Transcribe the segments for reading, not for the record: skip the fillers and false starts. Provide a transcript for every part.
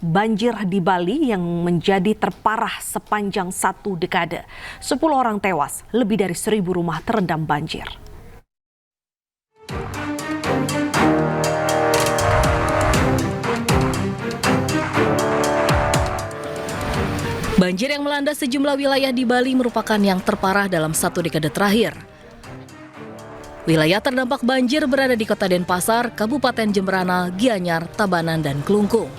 banjir di Bali yang menjadi terparah sepanjang 1 dekade. 10 orang tewas, lebih dari 1.000 rumah terendam banjir. Banjir yang melanda sejumlah wilayah di Bali merupakan yang terparah dalam 1 dekade terakhir. Wilayah terdampak banjir berada di Kota Denpasar, Kabupaten Jemberana, Gianyar, Tabanan, dan Kelungkung.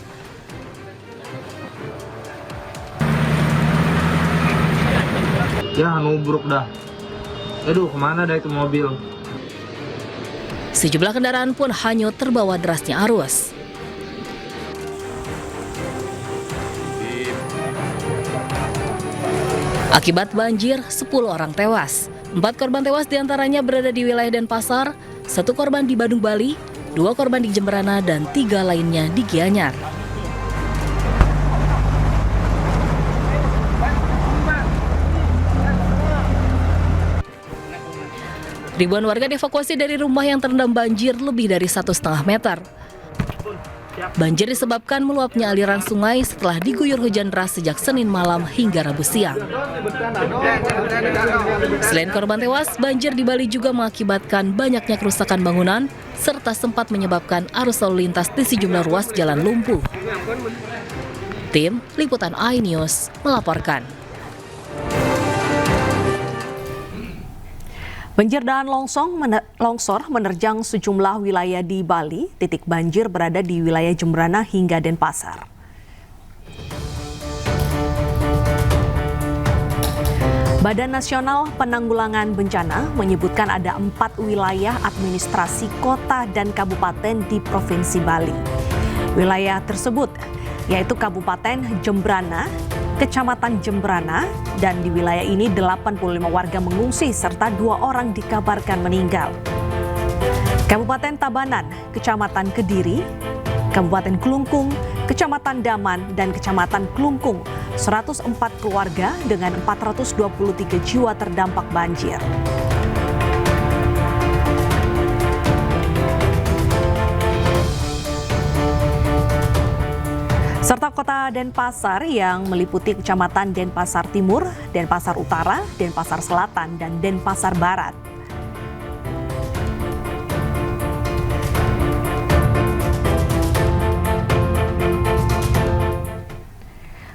Ya, nubruk dah. Aduh, kemana dah itu mobil? Sejumlah kendaraan pun hanyut terbawa derasnya arus. Akibat banjir, 10 orang tewas. 4 korban tewas diantaranya berada di wilayah Denpasar, 1 korban di Badung, Bali, 2 korban di Jemberana, dan 3 lainnya di Gianyar. Ribuan warga dievakuasi dari rumah yang terendam banjir lebih dari 1,5 meter. Banjir disebabkan meluapnya aliran sungai setelah diguyur hujan deras sejak Senin malam hingga Rabu siang. Selain korban tewas, banjir di Bali juga mengakibatkan banyaknya kerusakan bangunan serta sempat menyebabkan arus lalu lintas di sejumlah ruas jalan lumpuh. Tim Liputan iNews melaporkan. Banjir dan longsor menerjang sejumlah wilayah di Bali. Titik banjir berada di wilayah Jemberana hingga Denpasar. Badan Nasional Penanggulangan Bencana menyebutkan ada 4 wilayah administrasi kota dan kabupaten di Provinsi Bali. Wilayah tersebut yaitu Kabupaten Jemberana, Kecamatan Jemberana, dan di wilayah ini 85 warga mengungsi serta 2 orang dikabarkan meninggal. Kabupaten Tabanan, Kecamatan Kediri, Kabupaten Kelungkung, Kecamatan Daman, dan Kecamatan Kelungkung, 104 keluarga dengan 423 jiwa terdampak banjir. Serta Kota Denpasar yang meliputi Kecamatan Denpasar Timur, Denpasar Utara, Denpasar Selatan, dan Denpasar Barat.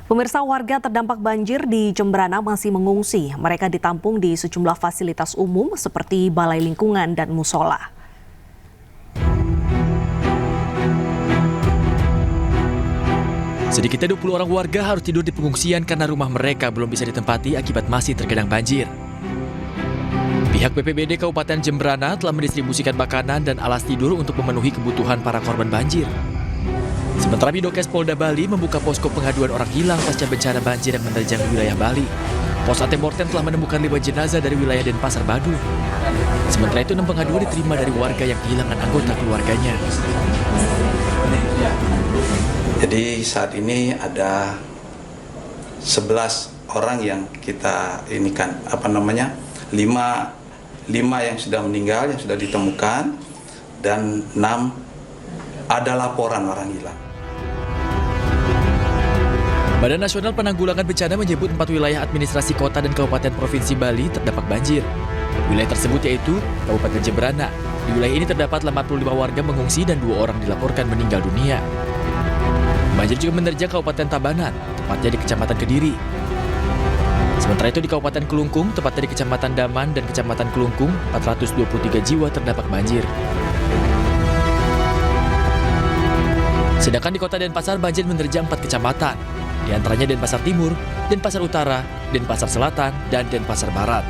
Pemirsa, warga terdampak banjir di Jemberana masih mengungsi. Mereka ditampung di sejumlah fasilitas umum seperti balai lingkungan dan musola. Sedikitnya 20 orang warga harus tidur di pengungsian karena rumah mereka belum bisa ditempati akibat masih tergenang banjir. Pihak BPBD Kabupaten Jemberana telah mendistribusikan makanan dan alas tidur untuk memenuhi kebutuhan para korban banjir. Sementara Bidokes Polda Bali membuka posko pengaduan orang hilang pasca bencana banjir yang menerjang wilayah Bali. Pos antemortem telah menemukan 5 jenazah dari wilayah Denpasar, Badung. Sementara itu 6 pengaduan diterima dari warga yang kehilangan anggota keluarganya. Jadi saat ini ada 11 orang yang kita inikan, 5 yang sudah meninggal, yang sudah ditemukan, dan 6 ada laporan orang hilang. Badan Nasional Penanggulangan Bencana menyebut 4 wilayah administrasi kota dan kabupaten provinsi Bali terdampak banjir. Wilayah tersebut yaitu Kabupaten Jemberana. Di wilayah ini terdapat 85 warga mengungsi dan 2 orang dilaporkan meninggal dunia. Banjir juga menerjang Kabupaten Tabanan, tepatnya di Kecamatan Kediri. Sementara itu di Kabupaten Kelungkung, tepatnya di Kecamatan Daman dan Kecamatan Kelungkung, 423 jiwa terdampak banjir. Sedangkan di Kota Denpasar, banjir menerjang 4 kecamatan, di antaranya Denpasar Timur, Denpasar Utara, Denpasar Selatan, dan Denpasar Barat.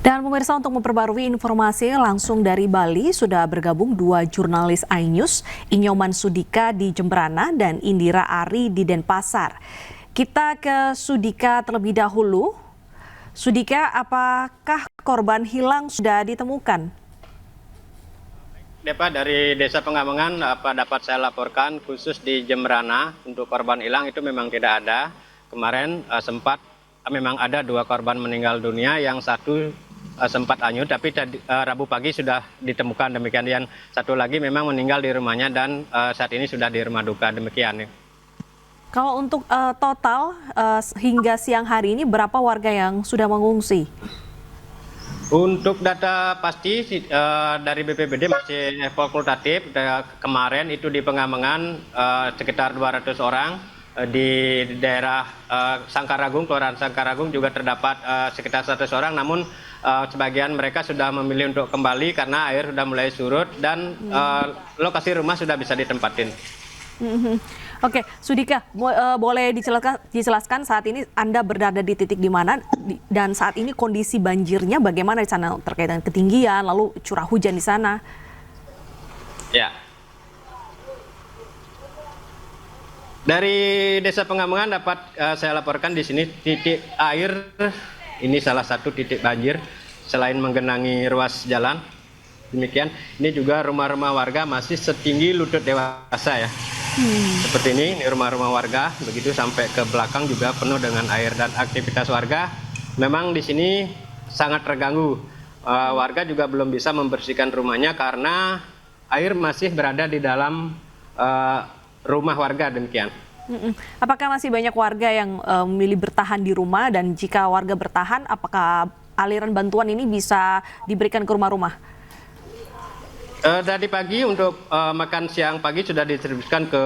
Dan pemirsa, untuk memperbarui informasi langsung dari Bali, sudah bergabung 2 jurnalis iNews, Inyoman Sudika di Jemberana dan Indira Ari di Denpasar. Kita ke Sudika terlebih dahulu. Sudika, apakah korban hilang sudah ditemukan? Dari Desa Pengamengan dapat saya laporkan khusus di Jemberana untuk korban hilang itu memang tidak ada. Kemarin sempat memang ada 2 korban meninggal dunia, yang satu sempat hanyut, tapi Rabu pagi sudah ditemukan demikian. Yang satu lagi memang meninggal di rumahnya dan saat ini sudah di rumah duka demikian. Kalau untuk total hingga siang hari ini berapa warga yang sudah mengungsi? Untuk data pasti dari BPBD masih fakultatif. Kemarin itu di Pengamengan sekitar 200 orang. Di daerah Sangkaragung, Kelurahan Sangkaragung juga terdapat sekitar 100 orang. Namun sebagian mereka sudah memilih untuk kembali karena air sudah mulai surut dan lokasi rumah sudah bisa ditempatin. Oke, Sudika, boleh dijelaskan saat ini Anda berada di titik di mana dan saat ini kondisi banjirnya bagaimana di sana terkait dengan ketinggian, lalu curah hujan di sana? Ya. Dari Desa Pengamengan dapat saya laporkan di sini titik air ini salah satu titik banjir selain menggenangi ruas jalan. Demikian, ini juga rumah-rumah warga masih setinggi lutut dewasa ya. Seperti ini rumah-rumah warga, begitu sampai ke belakang juga penuh dengan air dan aktivitas warga memang di sini sangat terganggu. Warga juga belum bisa membersihkan rumahnya karena air masih berada di dalam rumah warga demikian. Apakah masih banyak warga yang memilih bertahan di rumah dan jika warga bertahan, apakah aliran bantuan ini bisa diberikan ke rumah-rumah? Tadi pagi untuk makan siang pagi sudah didistribusikan ke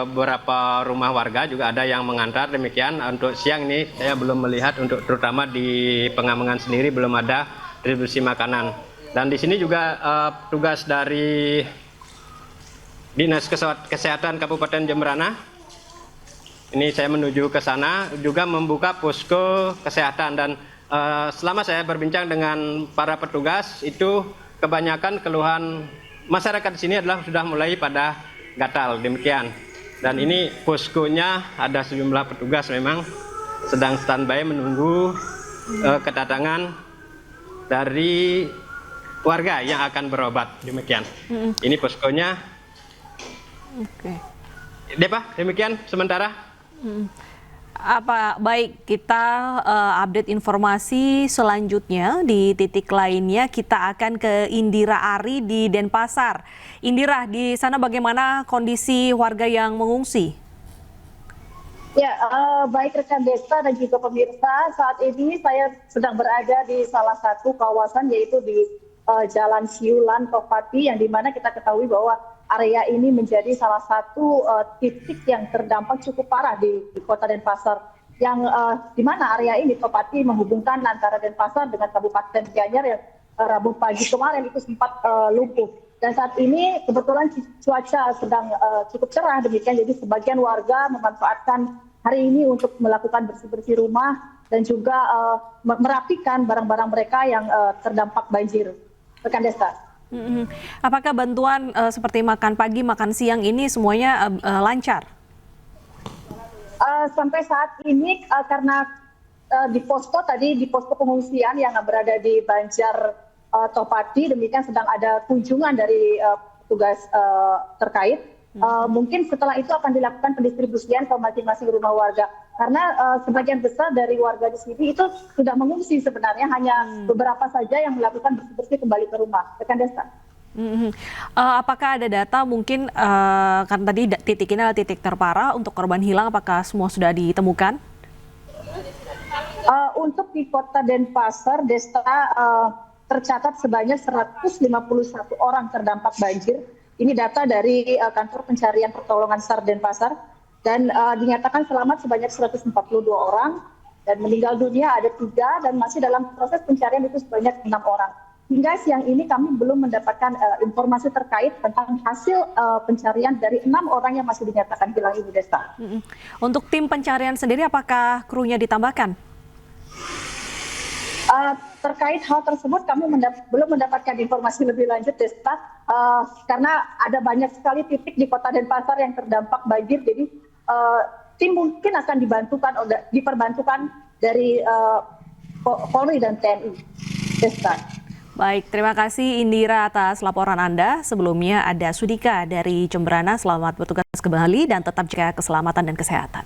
beberapa rumah warga, juga ada yang mengantar demikian. Untuk siang ini saya belum melihat, untuk terutama di Pengamengan sendiri belum ada distribusi makanan. Dan di sini juga tugas dari Dinas Kesehatan Kabupaten Jemberana, ini saya menuju ke sana juga membuka posko kesehatan dan selama saya berbincang dengan para petugas itu kebanyakan keluhan masyarakat di sini adalah sudah mulai pada gatal demikian. Dan ini poskonya ada sejumlah petugas memang sedang standby menunggu kedatangan dari warga yang akan berobat demikian. Ini poskonya. Oke. Depa, demikian sementara. Baik, kita update informasi selanjutnya di titik lainnya. Kita akan ke Indira Ari di Denpasar. Indira, di sana bagaimana kondisi warga yang mengungsi? Ya, baik rekan Desa dan juga pemirsa, saat ini saya sedang berada di salah satu kawasan yaitu di Jalan Siulan Topati, yang dimana kita ketahui bahwa area ini menjadi salah satu titik yang terdampak cukup parah di Kota Denpasar, yang dimana area ini Topati menghubungkan antara Denpasar dengan Kabupaten Gianyar yang Rabu pagi kemarin itu sempat lumpuh. Dan saat ini kebetulan cuaca sedang cukup cerah demikian, jadi sebagian warga memanfaatkan hari ini untuk melakukan bersih-bersih rumah dan juga merapikan barang-barang mereka yang terdampak banjir. Rekan Desa. Apakah bantuan seperti makan pagi, makan siang ini semuanya lancar? Sampai saat ini karena di posko pengungsian yang berada di Banjar Topati, demikian sedang ada kunjungan dari petugas terkait. Mungkin setelah itu akan dilakukan pendistribusian ke masing-masing rumah warga. Karena sebagian besar dari warga di sini itu sudah mengungsi sebenarnya, hanya beberapa saja yang melakukan bersih-bersih kembali ke rumah. Rekan Desa. Apakah ada data mungkin, kan tadi titik ini adalah titik terparah, untuk korban hilang apakah semua sudah ditemukan? Untuk di Kota Denpasar, Desa tercatat sebanyak 151 orang terdampak banjir. Ini data dari Kantor Pencarian Pertolongan SAR Denpasar. Dan dinyatakan selamat sebanyak 142 orang, dan meninggal dunia ada 3, dan masih dalam proses pencarian itu sebanyak 6 orang. Hingga siang ini kami belum mendapatkan informasi terkait tentang hasil pencarian dari 6 orang yang masih dinyatakan hilang ini, Desa. Untuk tim pencarian sendiri apakah krunya ditambahkan? Terkait hal tersebut kami belum mendapatkan informasi lebih lanjut, Desa, karena ada banyak sekali titik di Kota Denpasar yang terdampak banjir, jadi tim mungkin akan diperbantukan dari Polri dan TNI. Desa. Baik, terima kasih Indira atas laporan Anda. Sebelumnya ada Sudika dari Jemberana. Selamat bertugas kembali dan tetap jaga keselamatan dan kesehatan.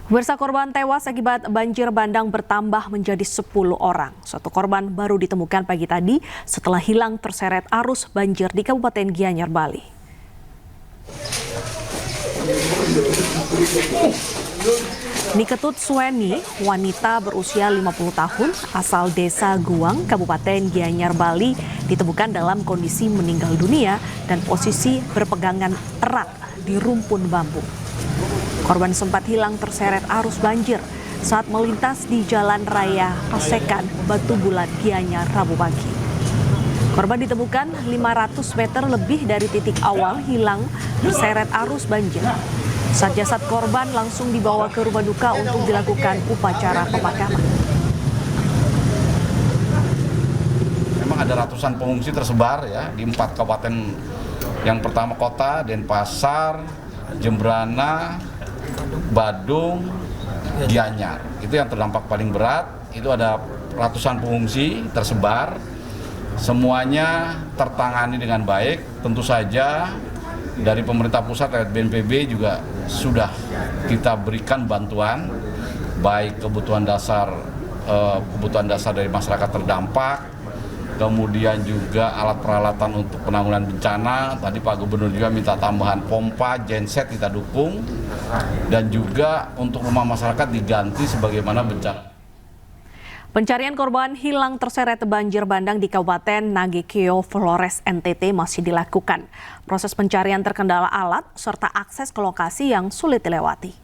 Pemirsa, korban tewas akibat banjir bandang bertambah menjadi 10 orang. Satu korban baru ditemukan pagi tadi setelah hilang terseret arus banjir di Kabupaten Gianyar, Bali. Niketut Suweni, wanita berusia 50 tahun, asal desa Guang, Kabupaten Gianyar, Bali, ditemukan dalam kondisi meninggal dunia dan posisi berpegangan erat di rumpun bambu. Korban sempat hilang terseret arus banjir saat melintas di Jalan Raya Pasekan, Batu Bulat, Gianyar, Rabu pagi. Korban ditemukan 500 meter lebih dari titik awal hilang terseret arus banjir. Saat jasad korban langsung dibawa ke rumah duka untuk dilakukan upacara pemakaman. Memang ada ratusan pengungsi tersebar ya di 4 kabupaten. Yang pertama kota, Denpasar, Jembrana, Badung, Gianyar. Itu yang terdampak paling berat. Itu ada ratusan pengungsi tersebar. Semuanya tertangani dengan baik. Tentu saja dari pemerintah pusat lewat BNPB juga sudah kita berikan bantuan, baik kebutuhan dasar dari masyarakat terdampak, kemudian juga alat peralatan untuk penanggulangan bencana. Tadi Pak Gubernur juga minta tambahan pompa, genset kita dukung, dan juga untuk rumah masyarakat diganti sebagaimana bencana. Pencarian korban hilang terseret banjir bandang di Kabupaten Nagekeo, Flores, NTT masih dilakukan. Proses pencarian terkendala alat serta akses ke lokasi yang sulit dilewati.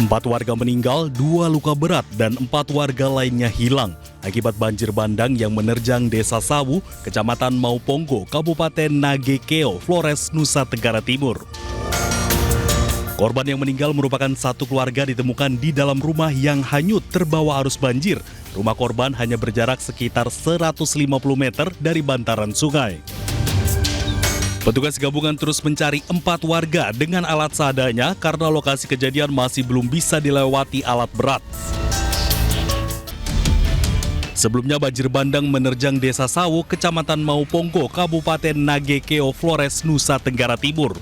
4 warga meninggal, 2 luka berat, dan 4 warga lainnya hilang akibat banjir bandang yang menerjang Desa Sawu, Kecamatan Mauponggo, Kabupaten Nagekeo, Flores, Nusa Tenggara Timur. Korban yang meninggal merupakan satu keluarga ditemukan di dalam rumah yang hanyut terbawa arus banjir. Rumah korban hanya berjarak sekitar 150 meter dari bantaran sungai. Petugas gabungan terus mencari 4 warga dengan alat seadanya karena lokasi kejadian masih belum bisa dilewati alat berat. Sebelumnya banjir bandang menerjang Desa Sawu, Kecamatan Mauponggo, Kabupaten Nagekeo, Flores, Nusa Tenggara Timur.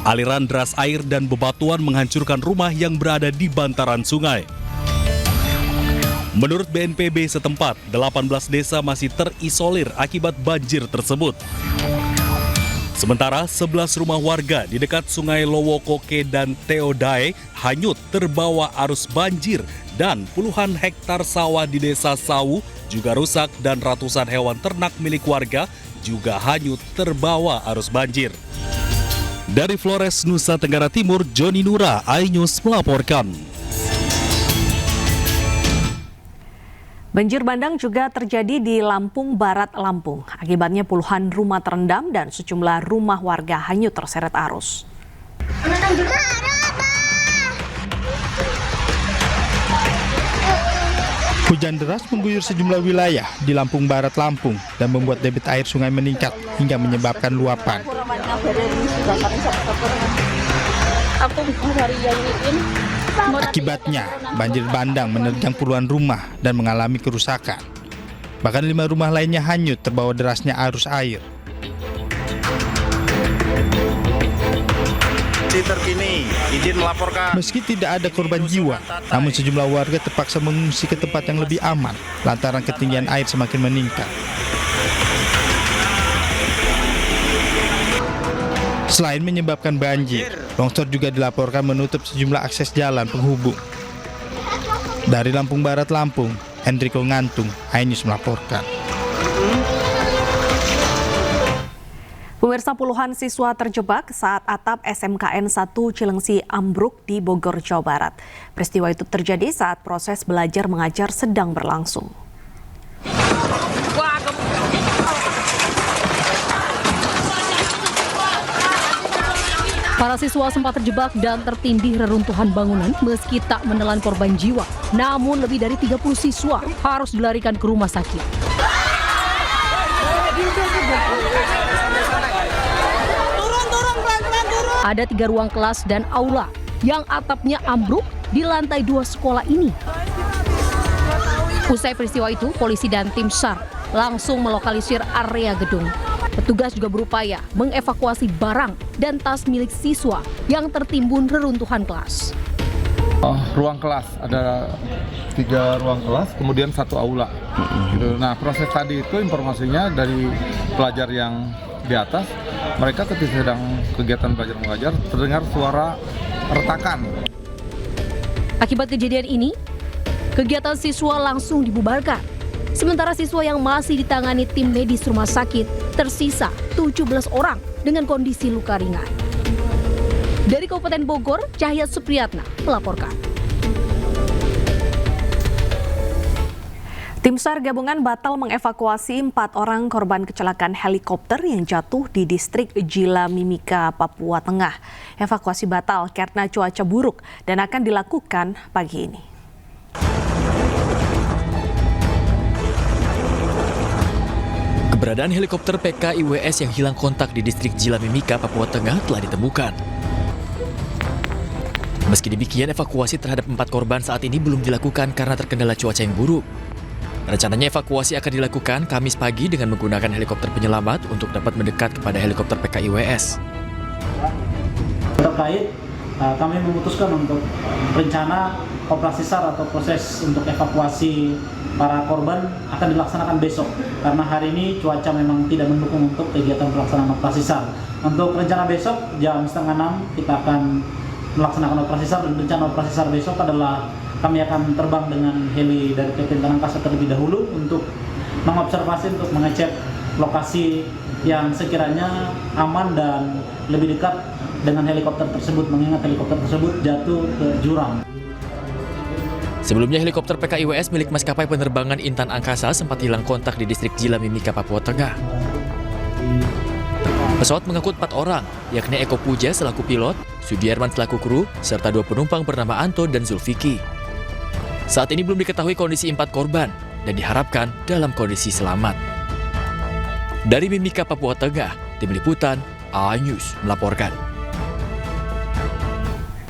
Aliran deras air dan bebatuan menghancurkan rumah yang berada di bantaran sungai. Menurut BNPB setempat, 18 desa masih terisolir akibat banjir tersebut. Sementara 11 rumah warga di dekat Sungai Lowokoke dan Teodae hanyut terbawa arus banjir dan puluhan hektar sawah di Desa Sawu juga rusak dan ratusan hewan ternak milik warga juga hanyut terbawa arus banjir. Dari Flores, Nusa Tenggara Timur, Joni Nura, iNews melaporkan. Banjir bandang juga terjadi di Lampung Barat, Lampung. Akibatnya puluhan rumah terendam dan sejumlah rumah warga hanyut terseret arus. Hujan deras mengguyur sejumlah wilayah di Lampung Barat, Lampung dan membuat debit air sungai meningkat hingga menyebabkan luapan. Akibatnya, banjir bandang menerjang puluhan rumah dan mengalami kerusakan. Bahkan 5 rumah lainnya hanyut terbawa derasnya arus air. Terkini, izin melaporkan. Meski tidak ada korban jiwa, namun sejumlah warga terpaksa mengungsi ke tempat yang lebih aman lantaran ketinggian air semakin meningkat. Selain menyebabkan banjir, longsor juga dilaporkan menutup sejumlah akses jalan penghubung. Dari Lampung Barat, Lampung, Hendriko Ngantung, iNews melaporkan. Pemirsa, puluhan siswa terjebak saat atap SMKN 1 Cilengsi ambruk di Bogor, Jawa Barat. Peristiwa itu terjadi saat proses belajar mengajar sedang berlangsung. Para siswa sempat terjebak dan tertindih reruntuhan bangunan meski tak menelan korban jiwa. Namun lebih dari 30 siswa harus dilarikan ke rumah sakit. Ada 3 ruang kelas dan aula yang atapnya ambruk di lantai 2 sekolah ini. Usai peristiwa itu, polisi dan tim SAR langsung melokalisir area gedung. Petugas juga berupaya mengevakuasi barang dan tas milik siswa yang tertimbun reruntuhan kelas. Ruang kelas, ada 3 ruang kelas, kemudian 1 aula. Gitu. Nah, proses tadi itu informasinya dari pelajar yang di atas, mereka ketika sedang kegiatan belajar mengajar terdengar suara retakan. Akibat kejadian ini, kegiatan siswa langsung dibubarkan. Sementara siswa yang masih ditangani tim medis rumah sakit tersisa 17 orang dengan kondisi luka ringan. Dari Kabupaten Bogor, Cahya Supriyatna melaporkan. Tim SAR gabungan batal mengevakuasi 4 orang korban kecelakaan helikopter yang jatuh di distrik Jila Mimika, Papua Tengah. Evakuasi batal karena cuaca buruk dan akan dilakukan pagi ini. Keberadaan helikopter PKIWS yang hilang kontak di distrik Jila Mimika, Papua Tengah telah ditemukan. Meski demikian, evakuasi terhadap 4 korban saat ini belum dilakukan karena terkendala cuaca yang buruk. Rencananya evakuasi akan dilakukan Kamis pagi dengan menggunakan helikopter penyelamat untuk dapat mendekat kepada helikopter PKIWS. Terkait, kami memutuskan untuk rencana operasi SAR atau proses untuk evakuasi para korban akan dilaksanakan besok. Karena hari ini cuaca memang tidak mendukung untuk kegiatan pelaksanaan operasi SAR. Untuk rencana besok jam 5:30 kita akan melaksanakan operasi SAR, dan rencana operasi SAR besok adalah kami akan terbang dengan heli dari PT Angkasa terlebih dahulu untuk mengobservasi, untuk mengecek lokasi yang sekiranya aman dan lebih dekat dengan helikopter tersebut, mengingat helikopter tersebut jatuh ke jurang. Sebelumnya helikopter PKIWS milik maskapai penerbangan Intan Angkasa sempat hilang kontak di distrik Jila Mimika, Papua Tengah. Pesawat mengangkut 4 orang, yakni Eko Puja selaku pilot, Sudirman selaku kru, serta 2 penumpang bernama Anto dan Zulfiki. Saat ini belum diketahui kondisi 4 korban dan diharapkan dalam kondisi selamat. Dari Mimika, Papua Tengah, Tim Liputan, A News melaporkan.